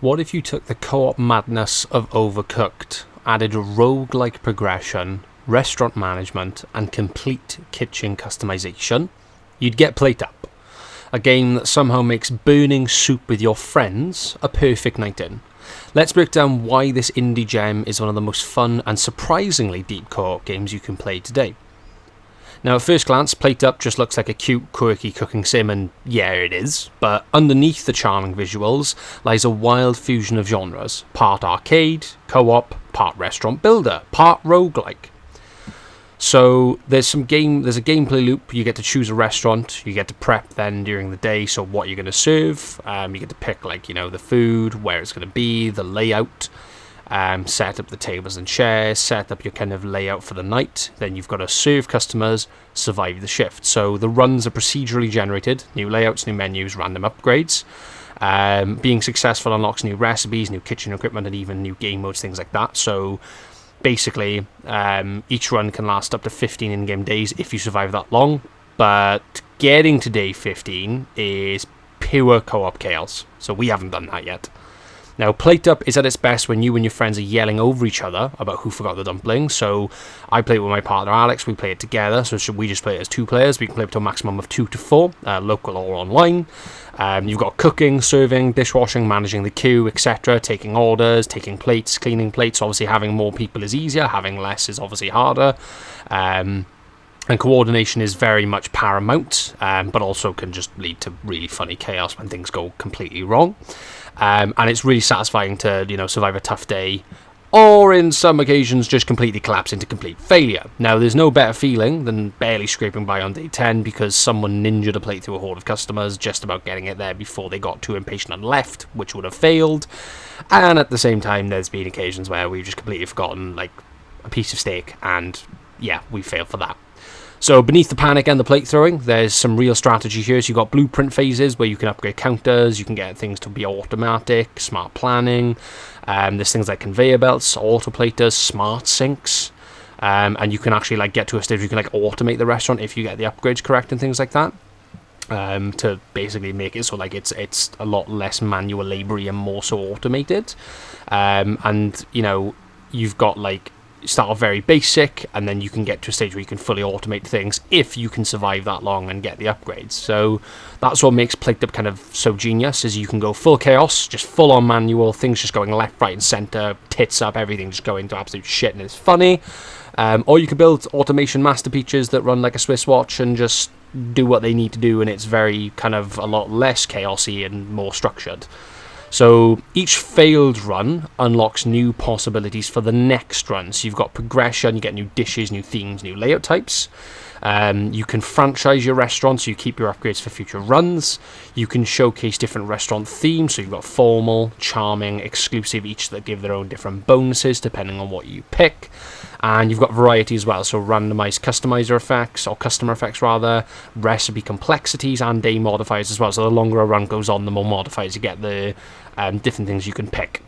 What if you took the co-op madness of Overcooked, added a roguelike progression, restaurant management, and complete kitchen customization? You'd get PlateUp, a game that somehow makes burning soup with your friends a perfect night in. Let's break down why this indie gem is one of the most fun and surprisingly deep co-op games you can play today. Now, at first glance, PlateUp just looks like a cute, quirky cooking sim, and yeah, it is. But underneath the charming visuals lies a wild fusion of genres. Part arcade, co-op, part restaurant builder, part roguelike. So there's a gameplay loop. You get to choose a restaurant. You get to prep then during the day. So what you're going to serve. You get to pick the food, where it's going to be, the layout. Set up the tables and chairs, set up your kind of layout for the night. Then you've got to serve customers, survive the shift. So the runs are procedurally generated, new layouts, new menus, random upgrades. Being successful unlocks new recipes, new kitchen equipment, and even new game modes, things like that. So basically, each run can last up to 15 in-game days if you survive that long. But getting to day 15 is pure co-op chaos. So we haven't done that yet. Now, PlateUp is at its best when you and your friends are yelling over each other about who forgot the dumpling. So I play it with my partner Alex, we play it together. So should we just play it as 2 players? We can play up to a maximum of 2 to 4, local or online. You've got cooking, serving, dishwashing, managing the queue, etc. Taking orders, taking plates, cleaning plates. Obviously, having more people is easier. Having less is obviously harder. And coordination is very much paramount, but also can just lead to really funny chaos when things go completely wrong. And it's really satisfying to, survive a tough day, or in some occasions just completely collapse into complete failure. Now, there's no better feeling than barely scraping by on day 10 because someone ninja'd a plate through a horde of customers, just about getting it there before they got too impatient and left, which would have failed. And at the same time, there's been occasions where we've just completely forgotten, a piece of steak, and yeah, we failed for that. So beneath the panic and the plate throwing, there's some real strategy here. So you've got blueprint phases where you can upgrade counters, you can get things to be automatic, smart planning. There's things like conveyor belts, autoplaters, smart sinks. And you can actually get to a stage where you can automate the restaurant if you get the upgrades correct and things like that. To basically make it so it's a lot less manual labor-y and more so automated. And you've got start off very basic, and then you can get to a stage where you can fully automate things if you can survive that long and get the upgrades. So that's what makes PlateUp kind of so genius, is you can go full chaos, just full on manual, things just going left, right, and center, tits up, everything just going to absolute shit, and it's funny. Or you can build automation masterpieces that run like a Swiss watch and just do what they need to do, and it's very kind of a lot less chaosy and more structured. So each failed run unlocks new possibilities for the next run. So you've got progression, you get new dishes, new themes, new layout types. You can franchise your restaurant, so you keep your upgrades for future runs. You can showcase different restaurant themes, so you've got formal, charming, exclusive, each that give their own different bonuses depending on what you pick. And you've got variety as well, so randomized customizer effects, or customer effects rather, recipe complexities, and day modifiers as well. So the longer a run goes on, the more modifiers you get, the different things you can pick.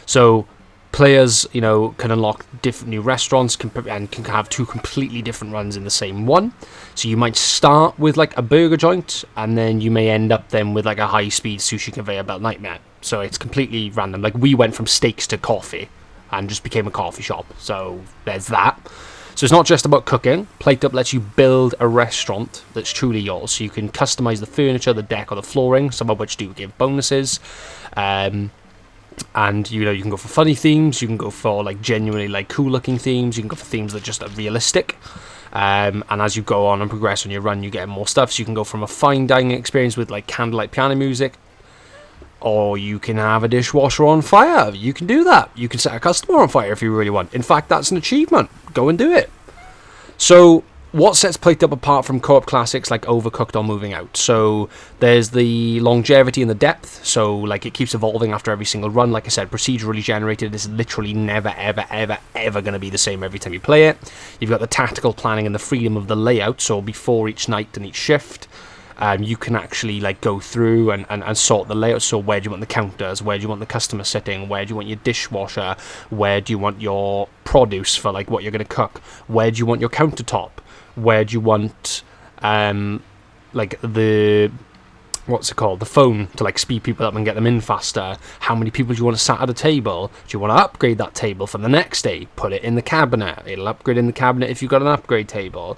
So players, can unlock different new restaurants and can have 2 completely different runs in the same one. So you might start with a burger joint, and then you may end up then with a high-speed sushi conveyor belt nightmare. So it's completely random. We went from steaks to coffee and just became a coffee shop. So there's that. So it's not just about cooking. PlateUp lets you build a restaurant that's truly yours. So you can customize the furniture, the deck, or the flooring, some of which do give bonuses. And you can go for funny themes, you can go for genuinely cool looking themes, you can go for themes that just are realistic. And as you go on and progress on your run, you get more stuff. So you can go from a fine dining experience with candlelight piano music, or you can have a dishwasher on fire. You can do that. You can set a customer on fire if you really want. In fact, that's an achievement. Go and do it. So what sets PlateUp apart from co-op classics like Overcooked or Moving Out? So there's the longevity and the depth. So it keeps evolving after every single run. Like I said, procedurally generated. It's literally never, ever, ever, ever going to be the same every time you play it. You've got the tactical planning and the freedom of the layout. So before each night and each shift, you can actually go through and sort the layout. So where do you want the counters? Where do you want the customer sitting? Where do you want your dishwasher? Where do you want your produce for what you're going to cook? Where do you want your countertop? Where do you want the what's it called, the phone to like speed people up and get them in faster. How many people do you want to sat at a table? Do you want to upgrade that table for the next day? Put it in the cabinet. It'll upgrade in the cabinet if you've got an upgrade table.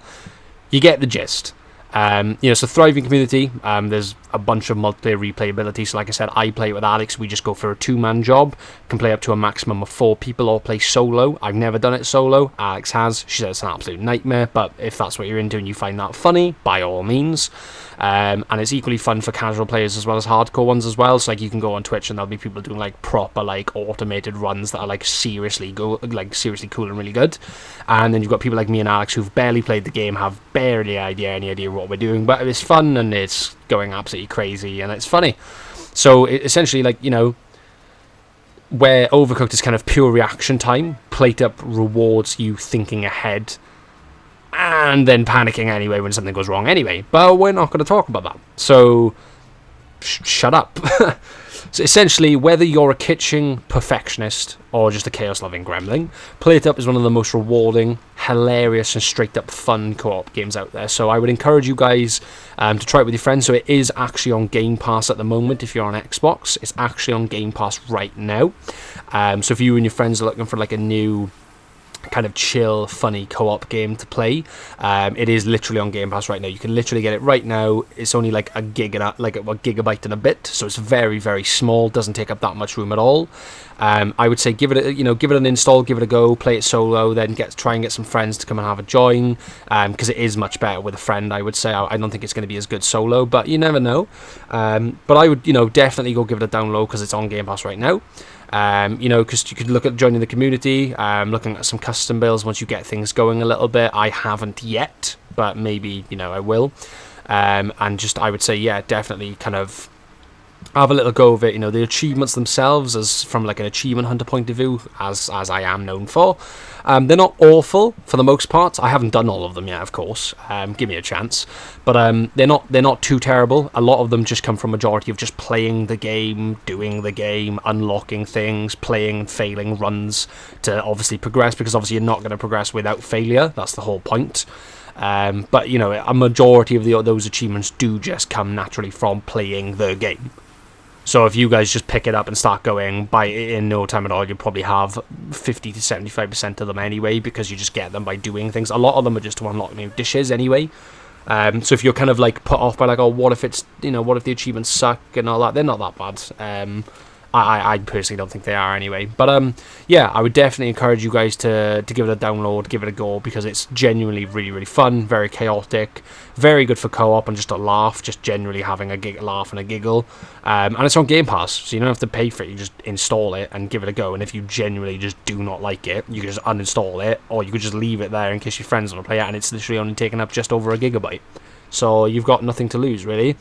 You get the gist. It's a thriving community. There's a bunch of multiplayer replayability. So like I said, I play with Alex. We just go for a 2-man job. Can play up to a maximum of 4 people or play solo. I've never done it solo. Alex has. She said it's an absolute nightmare. But if that's what you're into and you find that funny, by all means. And it's equally fun for casual players as well as hardcore ones as well. So like you can go on Twitch and there'll be people doing like proper like automated runs that are like seriously cool and really good. And then you've got people like me and Alex who've barely played the game, have barely any idea what we're doing, but it's fun and it's going absolutely crazy and it's funny. So essentially, like, where Overcooked is kind of pure reaction time, PlateUp rewards you thinking ahead and then panicking anyway when something goes wrong anyway. But we're not going to talk about that. So shut up. So essentially, whether you're a kitchen perfectionist or just a chaos-loving gremlin, PlateUp is one of the most rewarding, hilarious, and straight-up fun co-op games out there. So I would encourage you guys to try it with your friends. So it is actually on Game Pass at the moment if you're on Xbox. It's actually on Game Pass right now. So if you and your friends are looking for like a new kind of chill, funny co-op game to play, it is literally on Game Pass right now. You can literally get it right now. It's only like a gigabyte and a bit, so it's very, very small. Doesn't take up that much room at all. I would say give it an install, give it a go, play it solo, then try and get some friends to come and have a join, because it is much better with a friend. I would say I don't think it's going to be as good solo, but you never know. But I would definitely go give it a download because it's on Game Pass right now. Because you could look at joining the community, looking at some custom builds once you get things going a little bit. I haven't yet, but maybe, I will. And just, I would say, yeah, definitely kind of have a little go of it. The achievements themselves, as from like an achievement hunter point of view, as I am known for, they're not awful for the most part. I haven't done all of them yet, of course. Give me a chance, but they're not too terrible. A lot of them just come from majority of just playing the game, doing the game, unlocking things, playing and failing runs to obviously progress, because obviously you're not going to progress without failure. That's the whole point. But a majority of those achievements do just come naturally from playing the game. So if you guys just pick it up and start going, in no time at all, you'll probably have 50 to 75% of them anyway, because you just get them by doing things. A lot of them are just to unlock new dishes anyway. So if you're kind of like put off by like, oh, what if the achievements suck and all that, they're not that bad. I personally don't think they are anyway. But yeah, I would definitely encourage you guys to give it a download, give it a go, because it's genuinely really, really fun, very chaotic, very good for co-op and just a laugh, just generally having a laugh and a giggle. And it's on Game Pass, so you don't have to pay for it. You just install it and give it a go. And if you genuinely just do not like it, you can just uninstall it, or you could just leave it there in case your friends want to play it, and it's literally only taking up just over a gigabyte. So you've got nothing to lose, really.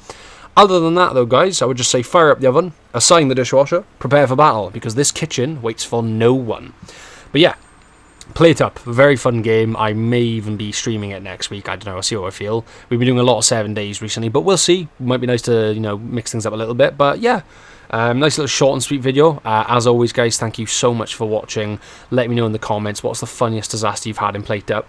Other than that, though, guys, I would just say fire up the oven, assign the dishwasher, prepare for battle, because this kitchen waits for no one. But yeah, PlateUp, very fun game. I may even be streaming it next week. I don't know. I'll see how I feel. We've been doing a lot of 7 days recently, but we'll see. Might be nice to, mix things up a little bit. But yeah, nice little short and sweet video. As always, guys, thank you so much for watching. Let me know in the comments what's the funniest disaster you've had in PlateUp.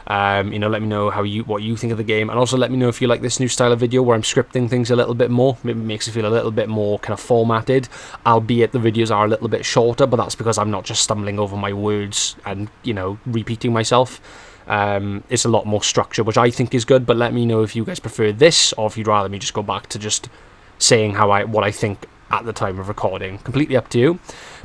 Let me know what you think of the game, and also let me know if you like this new style of video where I'm scripting things a little bit more. Maybe it makes it feel a little bit more kind of formatted, albeit the videos are a little bit shorter, but that's because I'm not just stumbling over my words and repeating myself. It's a lot more structure, which I think is good. But let me know if you guys prefer this, or if you'd rather me just go back to just saying what I think at the time of recording. Completely up to you.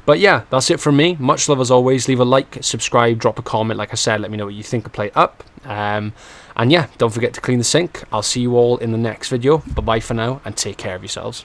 But yeah, that's it from me. Much love as always. Leave a like, subscribe, drop a comment. Like I said, let me know what you think of PlateUp. And yeah, don't forget to clean the sink. I'll see you all in the next video. Bye bye for now, and take care of yourselves.